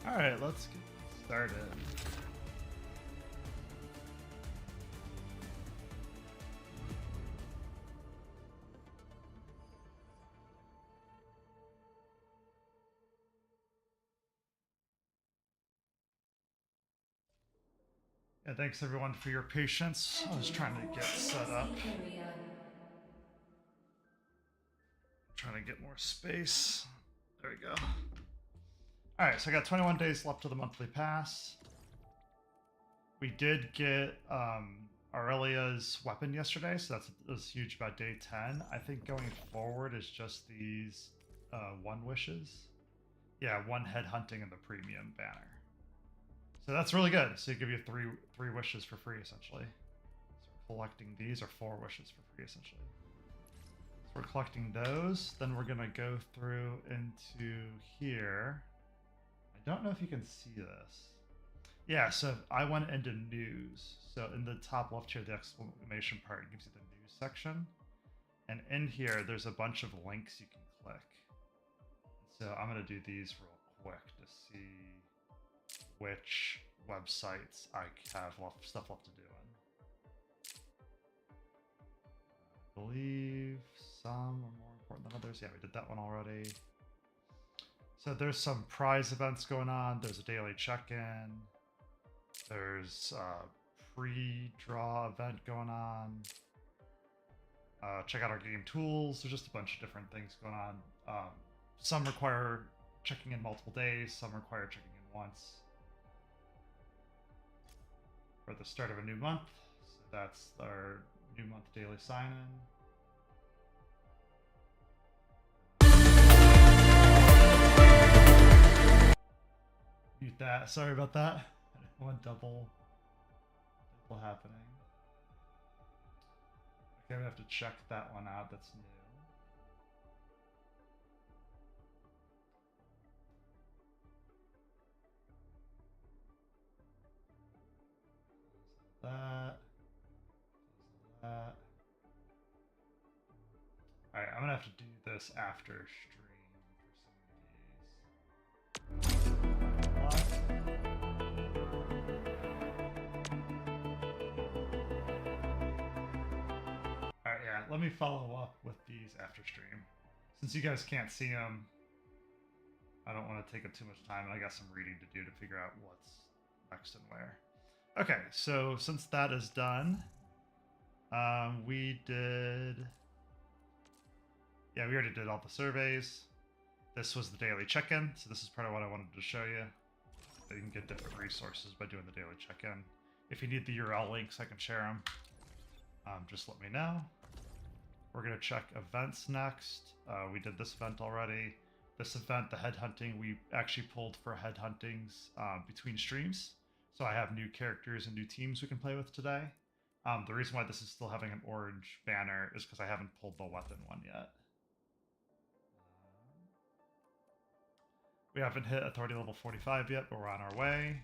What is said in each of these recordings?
Alright, let's get started. Yeah, thanks everyone for your patience. I was trying to get set up. Trying to get more space. There we go. Alright, so I got 21 days left to the monthly pass. We did get Aurelia's weapon yesterday, so that was huge about day 10. I think going forward is just these one wishes. Yeah, one head hunting in the premium banner. So that's really good. So you give you three wishes for free essentially. So we're collecting these, or 4 wishes for free essentially. So we're collecting those. Then we're gonna go through into here. I don't know if you can see this. Yeah, so I went into news. So in the top left here, the exclamation part gives you the news section. And in here, there's a bunch of links you can click. So I'm going to do these real quick to see which websites I have stuff left to do in. I believe some are more important than others. Yeah, we did that one already. So there's some prize events going on. There's a daily check-in. There's a pre-draw event going on. Check out our game tools. There's just a bunch of different things going on. Some require checking in multiple days. Some require checking in once. We're at the start of a new month. So that's our new month daily sign-in. Mute that. Sorry about that. One double happening. Okay, we have to check that one out. That's new. That. Alright, I'm gonna have to do this after stream for some of these. Alright, yeah, let me follow up with these after stream. Since you guys can't see them, I don't want to take up too much time, and I got some reading to do to figure out what's next and where. Okay, so since that is done, we already did all the surveys. This was the daily check-in, so this is part of what I wanted to show you. You can get different resources by doing the daily check-in. If you need the URL links, I can share them. Just let me know. We're going to check events next. We did this event already. This event, the headhunting, we actually pulled for headhuntings between streams. So I have new characters and new teams we can play with today. The reason why this is still having an orange banner is because I haven't pulled the weapon one yet. We haven't hit authority level 45 yet, but we're on our way.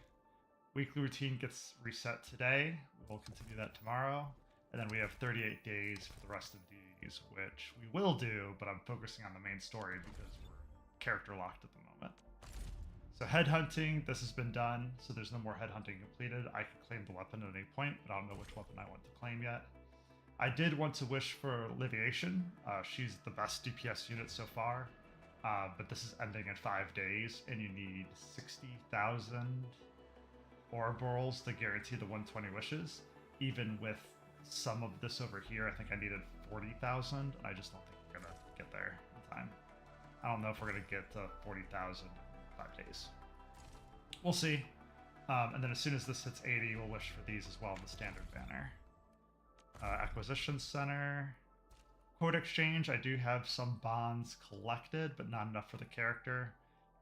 Weekly routine gets reset today. We'll continue that tomorrow. And then we have 38 days for the rest of these, which we will do, but I'm focusing on the main story because we're character locked at the moment. So headhunting, this has been done, so there's no more headhunting completed. I can claim the weapon at any point, but I don't know which weapon I want to claim yet. I did want to wish for Liviation. She's the best DPS unit so far, but this is ending in 5 days, and you need 60,000 Ouroboros to guarantee the 120 wishes. Even with some of this over here, I think I needed 40,000, and I just don't think we're gonna get there in time. I don't know if we're gonna get to 40,000 in 5 days. We'll see. And then as soon as this hits 80, we'll wish for these as well in the standard banner. Acquisition Center. Quote exchange, I do have some bonds collected, but not enough for the character.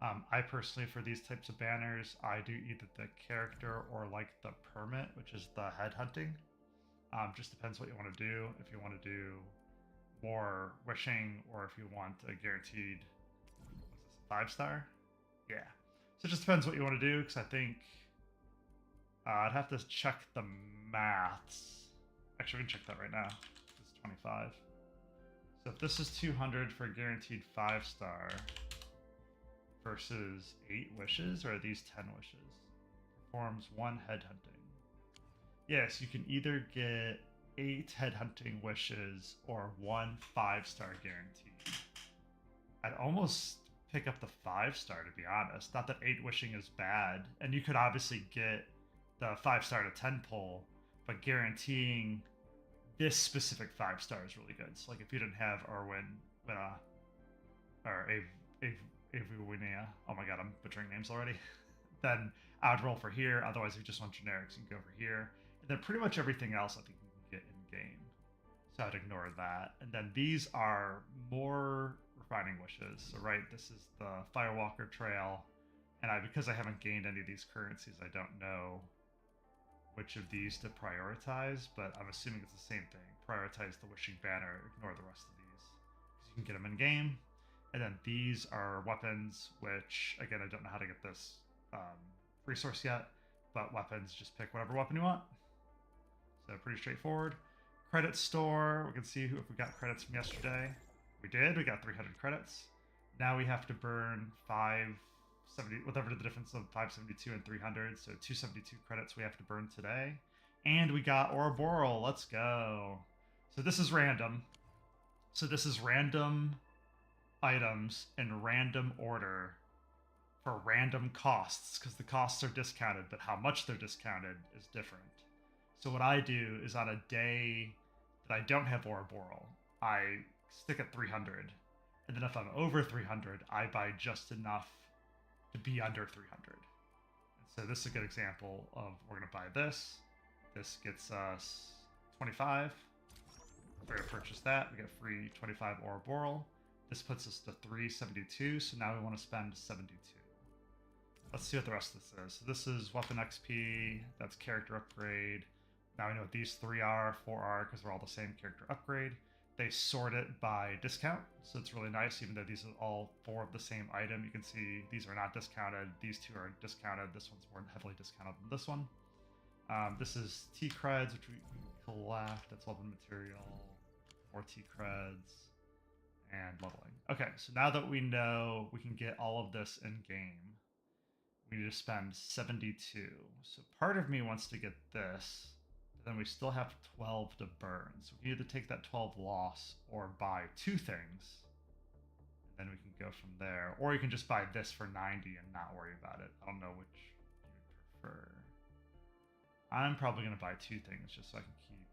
I personally, for these types of banners, I do either the character or like the permit, which is the headhunting. Just depends what you want to do. If you want to do more wishing, or if you want a guaranteed, what's this, 5-star? Yeah. So it just depends what you want to do, because I think I'd have to check the maths. Actually, we can check that right now. It's 25. So if this is 200 for a guaranteed 5-star, versus 8 wishes, or are these 10 wishes? Performs 1 headhunting. Yes, you can either get 8 headhunting wishes or 1 5-star guarantee. I'd almost pick up the 5-star, to be honest. Not that 8 wishing is bad, and you could obviously get the 5-star to 10 pull, but guaranteeing this specific 5-star is really good. So like if you didn't have Erwin, or Avuinia, oh my god, I'm butchering names already, then I would roll for here. Otherwise, if you just want generics, you can go over here. And then pretty much everything else I think you can get in game. So I'd ignore that. And then these are more refining wishes. So right, this is the Firewalker Trail. And because I haven't gained any of these currencies, I don't know which of these to prioritize, but I'm assuming it's the same thing. Prioritize the Wishing Banner, ignore the rest of these. Because you can get them in game. And then these are weapons, which, again, I don't know how to get this resource yet, but weapons, just pick whatever weapon you want. So pretty straightforward. Credit store, we can see if we got credits from yesterday. We did, we got 300 credits. Now we have to burn 570, whatever the difference of 572 and 300, so 272 credits we have to burn today. And we got Ouroboros, let's go. So this is random. So this is random items in random order for random costs, because the costs are discounted, but how much they're discounted is different. So what I do is on a day that I don't have Ouroboros, I stick at 300. And then if I'm over 300, I buy just enough to be under 300. And so this is a good example of, we're going to buy this. This gets us 25. We're going to purchase that. We get free 25 Ouroboros. This puts us to 372, so now we want to spend 72. Let's see what the rest of this is. So this is weapon XP, that's character upgrade. Now we know what these 3 are, 4 are, because they're all the same character upgrade. They sort it by discount, so it's really nice, even though these are all 4 of the same item. You can see these are not discounted, these 2 are discounted, this one's more heavily discounted than this one. This is T-Creds, which we can collect, that's weapon material, more T-Creds, and leveling. Okay, so now that we know we can get all of this in-game, we need to spend 72. So part of me wants to get this, but then we still have 12 to burn. So we can either take that 12 loss or buy 2 things, and then we can go from there. Or you can just buy this for 90 and not worry about it. I don't know which you would prefer. I'm probably going to buy 2 things just so I can keep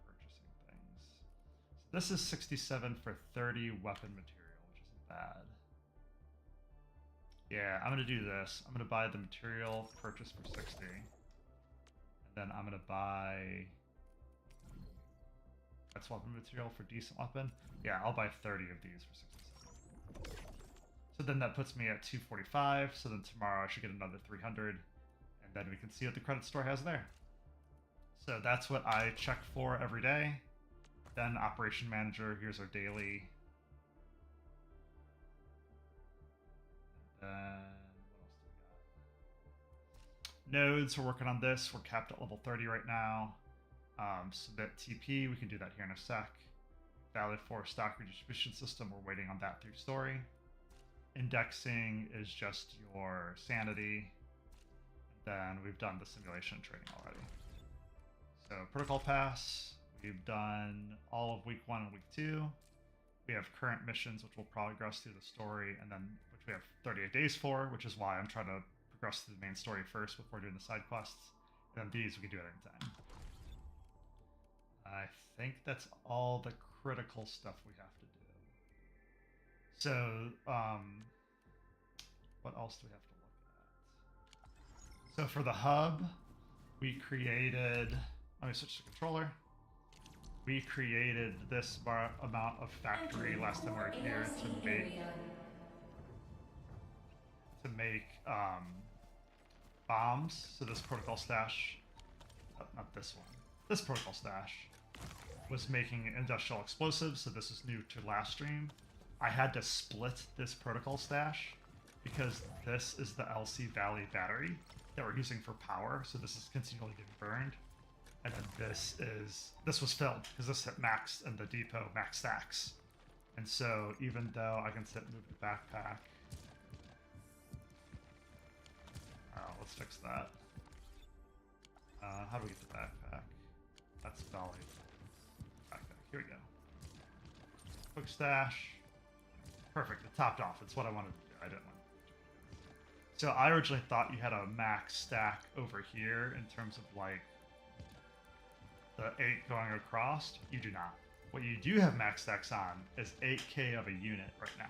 purchasing things. So this is 67 for 30 weapon material, which isn't bad. Yeah, I'm going to do this. I'm going to buy the material purchase for 60. And then I'm going to buy... That's weapon material for decent weapon. Yeah, I'll buy 30 of these for 67. So then that puts me at 245. So then tomorrow I should get another 300. And then we can see what the credit store has there. So that's what I check for every day. Then Operation Manager, here's our daily... what else do we got? Nodes, we're working on this. We're capped at level 30 right now. Submit TP, we can do that here in a sec. Valid for stock redistribution system, we're waiting on that through story. Indexing is just your sanity. Then we've done the simulation training already. So protocol pass, we've done all of week 1 and week 2. We have current missions, which will progress through the story, and then which we have 38 days for, which is why I'm trying to progress through the main story first before doing the side quests. And then these we can do at any time. I think that's all the critical stuff we have to do. So, what else do we have to look at? So for the hub, we created, let me switch to controller. We created this amount of factory last time we were here to make bombs. So this protocol stash, not this one, this protocol stash was making industrial explosives. So this is new to last stream. I had to split this protocol stash because this is the LC Valley battery that we're using for power. So this is continually getting burned. And then this was filled because this hit max and the depot max stacks. And so even though I can sit and move the backpack, let's fix that. How do we get the backpack? That's Valley. Backpack. Here we go. Quick stash. Perfect. It topped off. It's what I wanted to do. I didn't want to. So I originally thought you had a max stack over here in terms of like the 8 going across. You do not. What you do have max stacks on is 8k of a unit right now.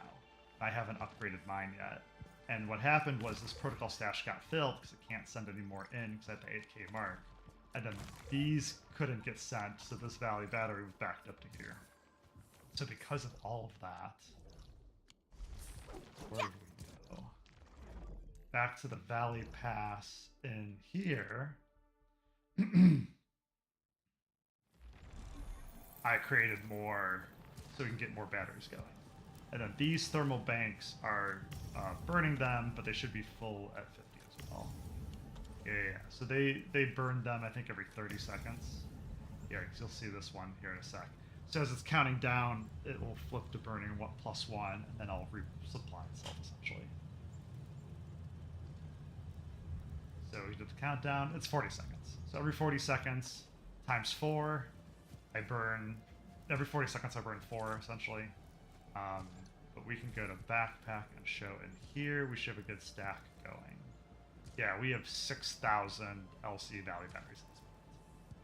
I haven't upgraded mine yet. And what happened was this protocol stash got filled because it can't send any more in because at the 8k mark. And then these couldn't get sent, so this Valley battery was backed up to here. So because of all of that, where do we go? Back to the Valley Pass in here. I created more so we can get more batteries going. And then these thermal banks are burning them, but they should be full at 50 as well. Yeah. So they burn them, I think, every 30 seconds. Yeah, because you'll see this one here in a sec. So as it's counting down, it will flip to burning +1, and then I'll resupply itself, essentially. So we did the countdown. It's 40 seconds. So every 40 seconds times 4, I burn... Every 40 seconds I burn 4, essentially. But we can go to backpack and show in here. We should have a good stack going. Yeah, we have 6,000 LC Valley batteries at this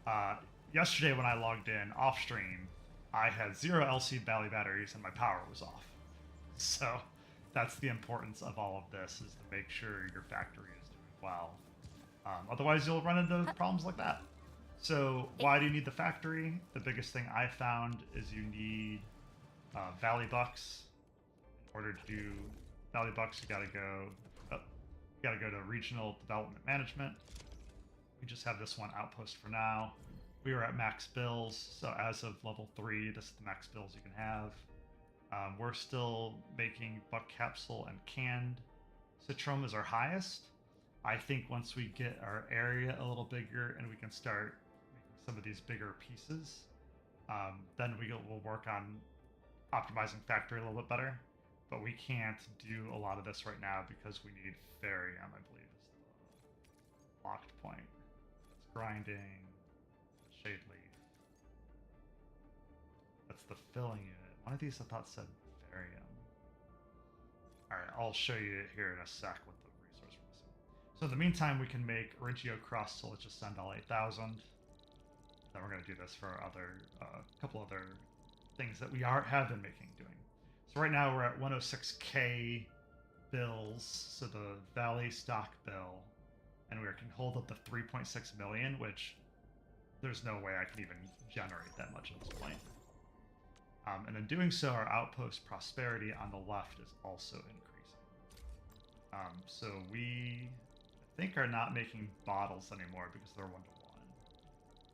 moment. Yesterday when I logged in off stream, I had 0 LC Valley batteries and my power was off. So that's the importance of all of this, is to make sure your factory is doing well. Otherwise you'll run into problems like that. So why do you need the factory? The biggest thing I found is you need Valley Bucks. In order to do Valley Bucks, you gotta go to Regional Development Management. We just have this one outpost for now. We are at max bills, so as of level 3, this is the max bills you can have. We're still making buck capsule and canned citrum is our highest. I think once we get our area a little bigger and we can start making some of these bigger pieces, then we'll work on optimizing factory a little bit better. But we can't do a lot of this right now because we need Ferium, I believe, is the locked point. It's grinding, shade leaf. That's the filling unit. One of these I thought said Ferium. Alright, I'll show you here in a sec what the resource we're missing. So in the meantime, we can make Regio Cross, so let's just send all 8,000. Then we're going to do this for other couple other things that we have been doing. So right now we're at 106k bills, so the Valley stock bill, and we can hold up to 3.6 million, which there's no way I can even generate that much at this point. And in doing so, our outpost prosperity on the left is also increasing. So we, I think, are not making bottles anymore because they're 1-to-1.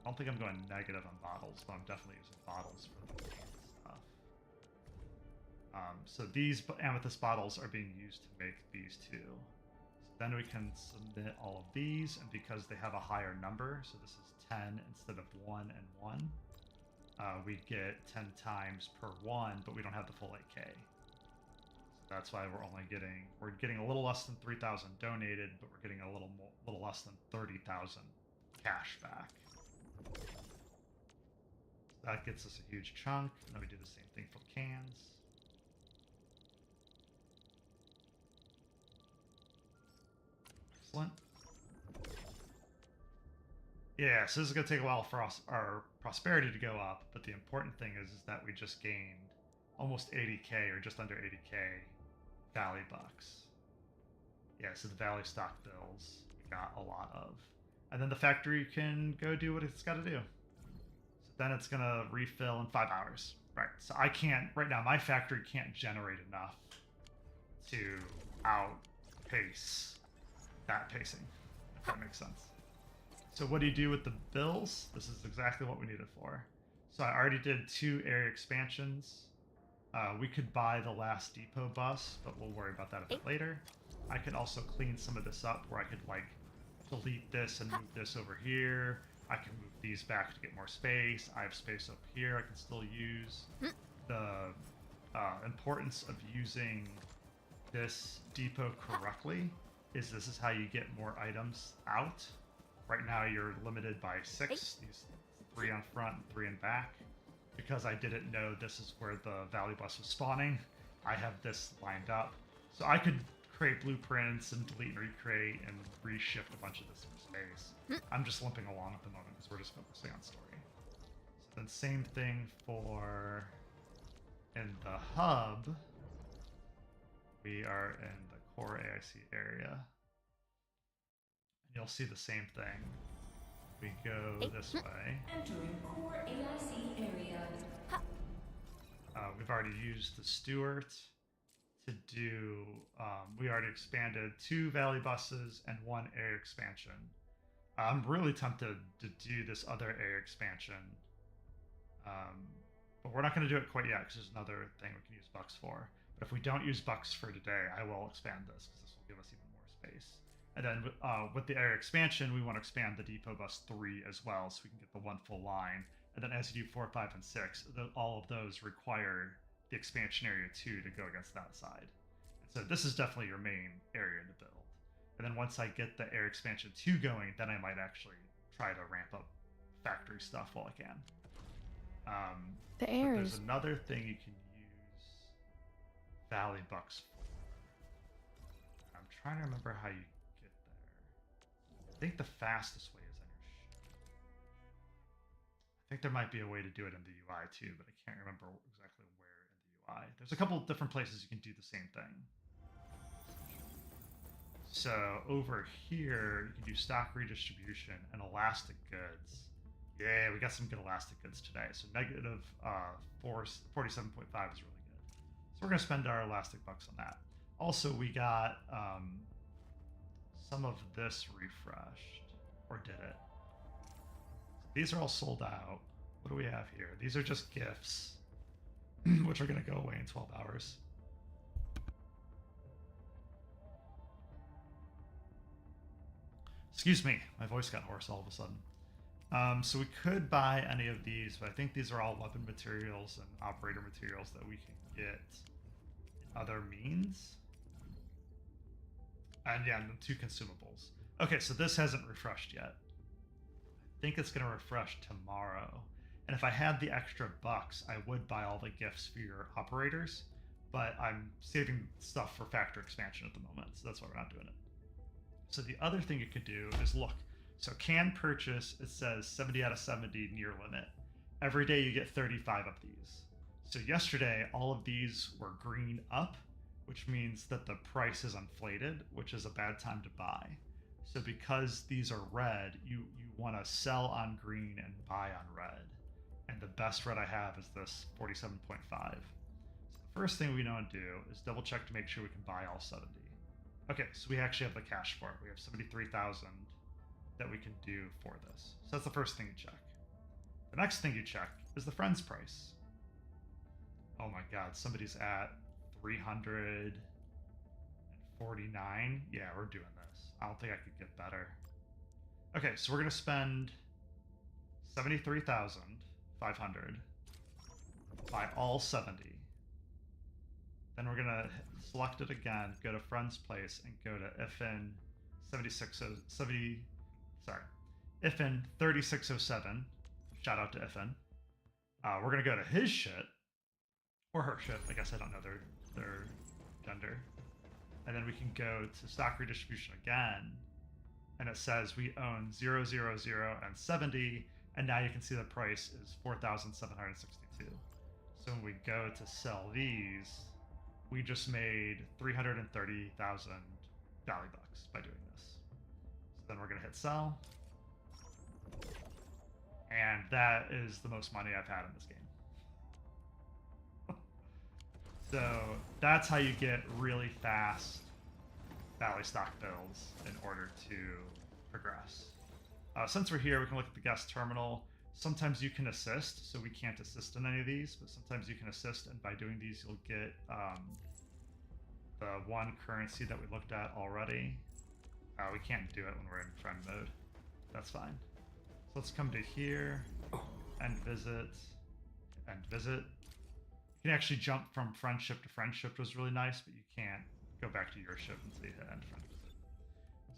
I don't think I'm going negative on bottles, but I'm definitely using bottles for the stuff. So these amethyst bottles are being used to make these 2. So then we can submit all of these, and because they have a higher number, so this is 10 instead of 1 and 1, we get 10 times per 1, but we don't have the full 8k. So that's why we're getting a little less than 3,000 donated, but we're getting a little less than 30,000 cash back. So that gets us a huge chunk, and then we do the same thing for cans. Excellent. Yeah, so this is going to take a while for our prosperity to go up, but the important thing is that we just gained almost 80k, or just under 80k, Valley Bucks. Yeah, so the Valley stock bills we got a lot of. And then the factory can go do what it's got to do. So then it's going to refill in 5 hours. Right, so I can't, right now, my factory can't generate enough to outpace that pacing, if that makes sense. So what do you do with the bills? This is exactly what we need it for. So I already did 2 area expansions. We could buy the last depot bus, but we'll worry about that a bit later. I could also clean some of this up where I could like delete this and move this over here. I can move these back to get more space. I have space up here I can still use. The importance of using this depot correctly is this is how you get more items out. Right now you're limited by 6, these 3 on front and 3 in back. Because I didn't know this is where the value bus was spawning, I have this lined up. So I could create blueprints and delete and recreate and reshift a bunch of this in space. I'm just limping along at the moment because we're just focusing on story. So then same thing for in the hub. We are in the core AIC area. And you'll see the same thing. We go this way. Entering core AIC area. We've already used the Stewart to do. We already expanded 2 valley buses and 1 area expansion. I'm really tempted to do this other area expansion, but we're not going to do it quite yet because there's another thing we can use bucks for. But if we don't use bucks for today, I will expand this because this will give us even more space. And then with the area expansion, we want to expand the depot bus 3 as well, so we can get the 1 full line. And then as you do 4, 5, and 6, all of those require the expansion area 2 to go against that side. And so this is definitely your main area to build. And then once I get the area expansion 2 going, then I might actually try to ramp up factory stuff while I can. The air there's is... another thing you can use Valley Bucks for. I'm trying to remember how you get there. I think the fastest way is on your ship. I think there might be a way to do it in the UI too, but I can't remember exactly where in the UI. There's a couple of different places you can do the same thing. So over here, you can do stock redistribution and elastic goods. Yeah, we got some good elastic goods today. So negative 47.5 is really good. So we're going to spend our elastic bucks on that. Also, we got some of this refreshed. Or did it? So these are all sold out. What do we have here? These are just gifts, which are going to go away in 12 hours. Excuse me, my voice got hoarse all of a sudden. So we could buy any of these, but I think these are all weapon materials and operator materials that we can get in other means. And yeah, and the 2 consumables. Okay, so this hasn't refreshed yet. I think it's going to refresh tomorrow. And if I had the extra bucks, I would buy all the gifts for your operators, but I'm saving stuff for factory expansion at the moment, so that's why we're not doing it. So the other thing you could do is look. So can purchase, it says 70 out of 70 near limit. Every day you get 35 of these. So yesterday, all of these were green up, which means that the price is inflated, which is a bad time to buy. So because these are red, you want to sell on green and buy on red. And the best red I have is this 47.5. So the first thing we want to do is double check to make sure we can buy all 70. Okay, so we actually have the cash for it. We have 73,000 that we can do for this. So that's the first thing you check. The next thing you check is the friend's price. Oh my god, somebody's at 349. Yeah, we're doing this. I don't think I could get better. Okay, so we're going to spend 73,500. Buy all 70. Then we're going to select it again, go to friend's place, and go to ifin 3607. Shout out to ifin. We're gonna go to his shit or her shit. I guess I don't know their gender. And then we can go to stock redistribution again, and it says we own 0, 0, 0, and 70. And now you can see the price is 4,762. So when we go to sell these, we just made 330,000 Valley Bucks by doing this. So then we're going to hit sell. And that is the most money I've had in this game. So that's how you get really fast Valley stock builds in order to progress. Since we're here, we can look at the guest terminal. Sometimes you can assist, so we can't assist in any of these, but sometimes you can assist, and by doing these, you'll get the 1 currency that we looked at already. We can't do it when we're in friend mode. That's fine. So let's come to here and visit. You can actually jump from friendship to friendship, was really nice, but you can't go back to your ship until you hit end friend visit.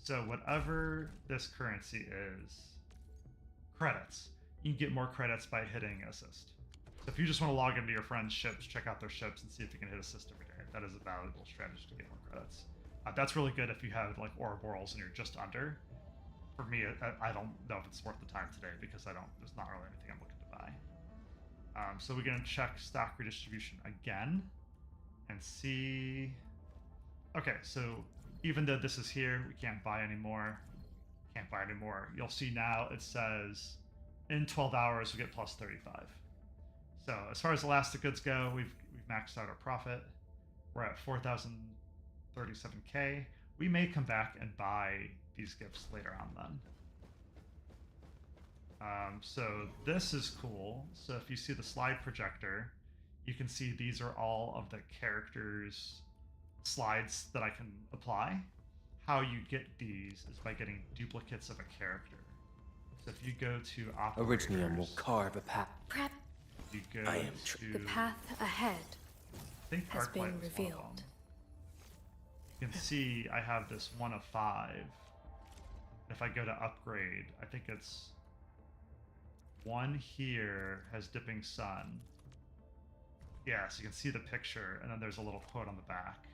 So whatever this currency is, credits. You can get more credits by hitting assist. So if you just want to log into your friend's ships, check out their ships, and see if you can hit assist every day, that is a valuable strategy to get more credits. That's really good if you have like Ouroborals and you're just under. For me, I don't know if it's worth the time today because there's not really anything I'm looking to buy. So we're gonna check stock redistribution again and see. Okay, so even though this is here, we can't buy anymore. Can't buy anymore. You'll see now it says in 12 hours we get plus 35. So as far as elastic goods go, we've maxed out our profit. We're at 4,037K. We may come back and buy these gifts later on then. So this is cool. So if you see the slide projector, you can see these are all of the characters' slides that I can apply. How you get these is by getting duplicates of a character. So if you go to operators, Arknights will carve a path. Prep. You go I am to The path ahead I think has Arklight been was one of revealed. them. You can see I have this 1 of 5. If I go to upgrade, I think it's 1 here has dipping sun. Yeah, so you can see the picture, and then there's a little quote on the back.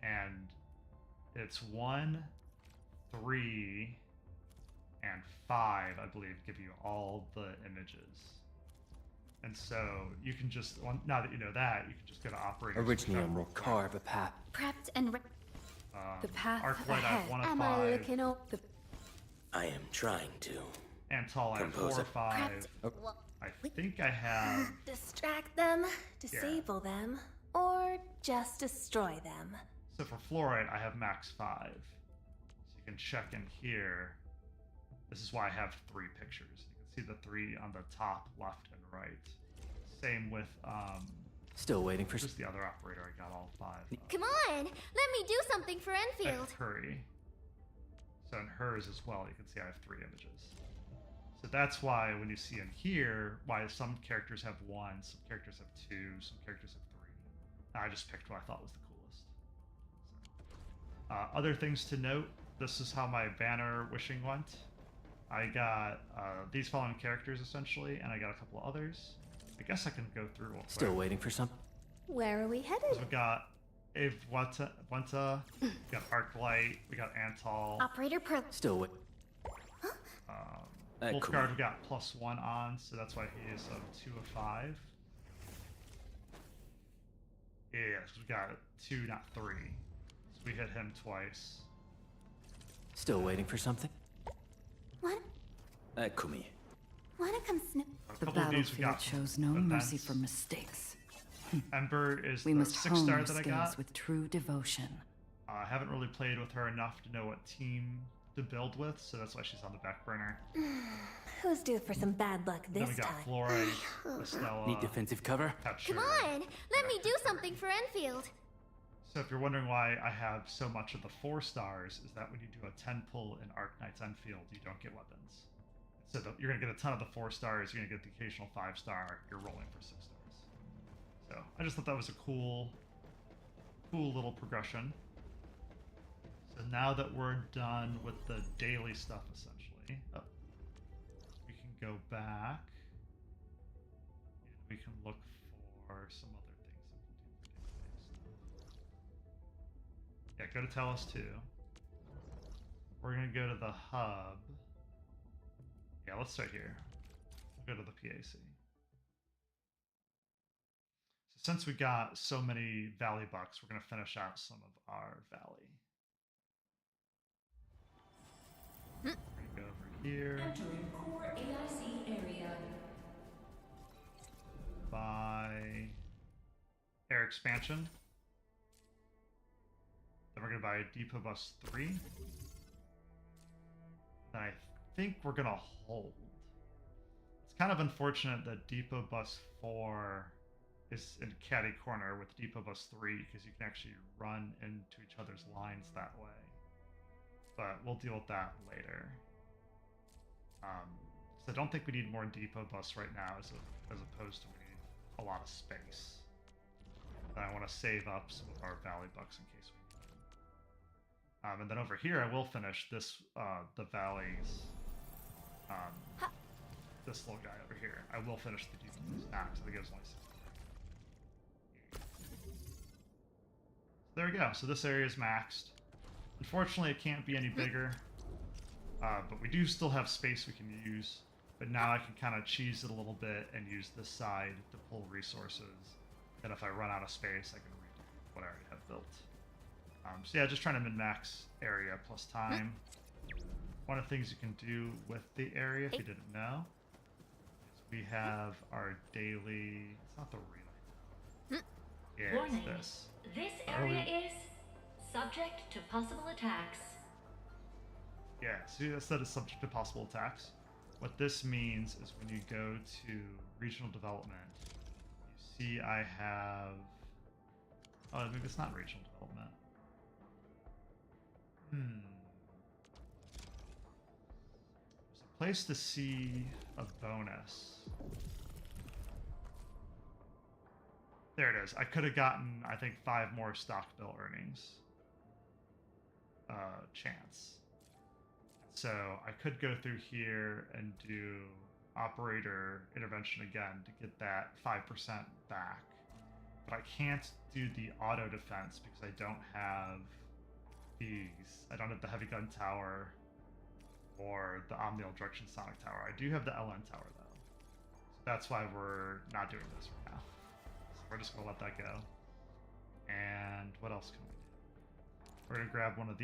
And it's 1, 3, and 5, I believe, give you all the images. And so you can just, well, now that you know that, you can just go to operators. Arknights will carve a path. Prepped and the path Arklight, I have ahead. 1 of Am 5. I looking over the I am trying to. Antal, I have 4 Composer. of 5. I think I have. Distract them, disable them, or just destroy them. So for fluorite, I have max 5. So you can check in here. This is why I have 3 pictures. You can see the 3 on the top, left, and right. Same with Still waiting for. just the other operator. I got all 5. Come on, let me do something for Enfield. Hurry. So in hers as well, you can see I have 3 images. So that's why when you see in here, why some characters have 1, some characters have 2, some characters have 3. I just picked what I thought was the coolest. So, other things to note, this is how my banner wishing went. I got these following characters essentially, and I got a couple others. I guess I can go through real quick. Still waiting for some. Where are we headed? So we got Wenta, we got Arklight, we got Antal, Operator Pearl. Still wait. Wolfguard we got +1 on, so that's why he is 2 of 5. Yeah, so we got 2, not 3. So we hit him twice. Still waiting for something. What? Eccomi. Wanna come snip? A The couple of these we battlefield got shows no events. mercy for mistakes. Ember is We the must 6 hone star our that I skills got. with true devotion. I haven't really played with her enough to know what team to build with, so that's why she's on the back burner. Who's due for some bad luck Then this we got time? Fluorite, Estella, Need defensive cover. Pepture. Come on, let me do something for Enfield. So if you're wondering why I have so much of the 4 stars, is that when you do a 10 pull in Arknights Endfield, you don't get weapons. So you're going to get a ton of the 4 stars, you're going to get the occasional 5 star, you're rolling for 6 stars. So I just thought that was a cool little progression. So now that we're done with the daily stuff, essentially, we can go back and we can look for some other things that we can do for daily stuff. Yeah, go to Talos 2. We're going to go to the hub. Yeah, let's start here. We'll go to the PAC. So since we got so many Valley bucks, we're going to finish out some of our Valley. We're going to go over here. Entering core AIC area. Buy air expansion. Then we're going to buy Depot Bus 3. Then I think we're going to hold. It's kind of unfortunate that Depot Bus 4 is in catty corner with Depot Bus 3 because you can actually run into each other's lines that way. But we'll deal with that later. So I don't think we need more Depot Bus right now as opposed to we need a lot of space. And I want to save up some of our Valley bucks in case we need them. And then over here, I will finish this, the valleys. This little guy over here. I will finish the deep max. I think it was only 60. There we go. So this area is maxed. Unfortunately, it can't be any bigger. But we do still have space we can use. But now I can kind of cheese it a little bit and use this side to pull resources. And if I run out of space, I can redo what I already have built. So yeah, just trying to min-max area plus time. One of the things you can do with the area, if you didn't know, is we have our daily... It's not the relay. Yeah, Warning. it's this. This area is subject to possible attacks. Yeah, see, that said it's subject to possible attacks. What this means is when you go to regional development, you see I have... Oh, maybe it's not regional development. There's a place to see a bonus. There it is. I could have gotten, I think, 5 more stock bill earnings. Chance. So I could go through here and do operator intervention again to get that 5% back. But I can't do the auto defense because I don't have these. I don't have the heavy gun tower or the omnial direction sonic tower. I do have the LN tower though. So that's why we're not doing this right now. So we're just gonna let that go. And what else can we do? We're gonna grab one of these.